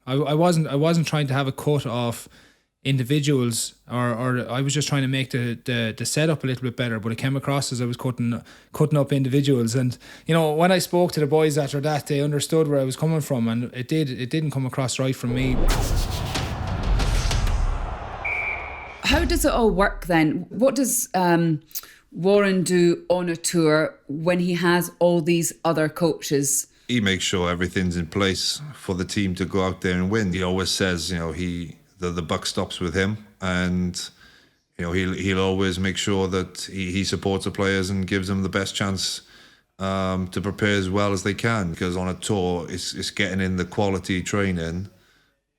I wasn't trying to have a cut off individuals, or I was just trying to make the setup a little bit better, but it came across as I was cutting up individuals. And when I spoke to the boys after that, they understood where I was coming from, and it didn't come across right from me. How does it all work then? What does Warren do on a tour when he has all these other coaches? He makes sure everything's in place for the team to go out there and win. He always says, the buck stops with him, and he'll always make sure that he supports the players and gives them the best chance to prepare as well as they can. Because on a tour, it's getting in the quality training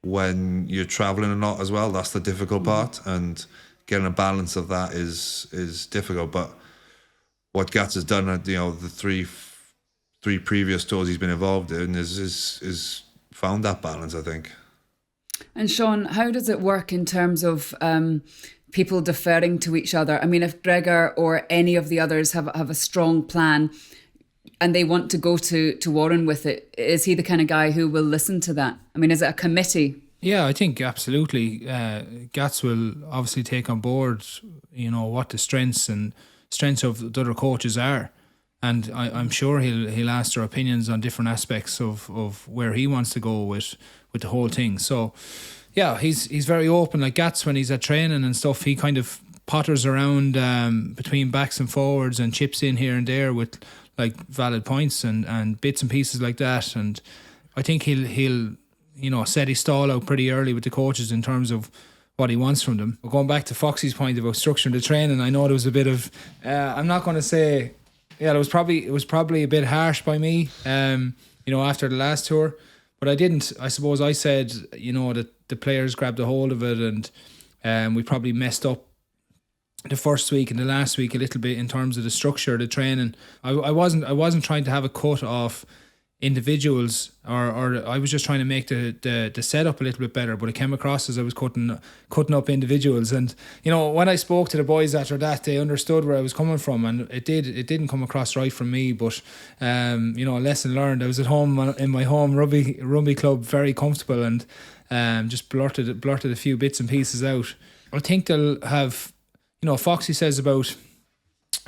when you're traveling a lot as well. That's the difficult part, and getting a balance of that is difficult. But what Gats has done at the three previous tours he's been involved in is found that balance, I think. And Sean, how does it work in terms of people deferring to each other? I mean, if Gregor or any of the others have a strong plan and they want to go to Warren with it, is he the kind of guy who will listen to that? I mean, is it a committee? Yeah, I think absolutely. Gats will obviously take on board, what the strengths of the other coaches are. And I'm sure he'll ask their opinions on different aspects of where he wants to go with the whole thing. So, yeah, he's very open. Like Gats, when he's at training and stuff, he kind of potters around between backs and forwards and chips in here and there with like valid points and bits and pieces like that. And I think he'll set his stall out pretty early with the coaches in terms of what he wants from them. But going back to Foxy's point about structuring the training, I know there was a bit of I'm not going to say. Yeah, it was probably a bit harsh by me, after the last tour. But I suppose I said, that the players grabbed a hold of it, and we probably messed up the first week and the last week a little bit in terms of the structure of the training. I wasn't trying to have a cut off individuals, or I was just trying to make the setup a little bit better, but it came across as I was cutting up individuals. And when I spoke to the boys after that, they understood where I was coming from, and it didn't come across right from me. But a lesson learned. I was at home in my home rugby club, very comfortable, and just blurted a few bits and pieces out. I think they'll have, Foxy says about,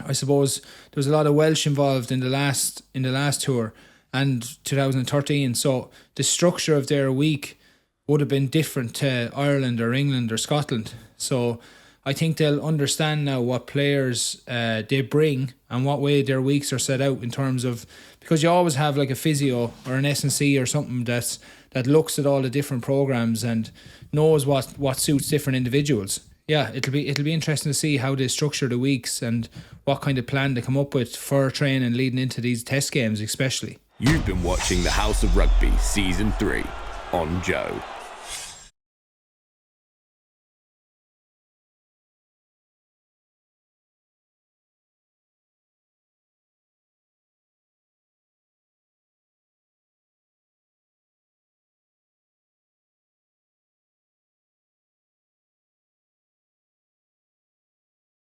I suppose there was a lot of Welsh involved in the last tour and 2013, so the structure of their week would have been different to Ireland or England or Scotland. So I think they'll understand now what players they bring and what way their weeks are set out in terms of, because you always have like a physio or an S&C or something that looks at all the different programs and knows what suits different individuals. Yeah, it'll be interesting to see how they structure the weeks and what kind of plan they come up with for training leading into these test games especially. You've been watching the House of Rugby Season 3 on Joe.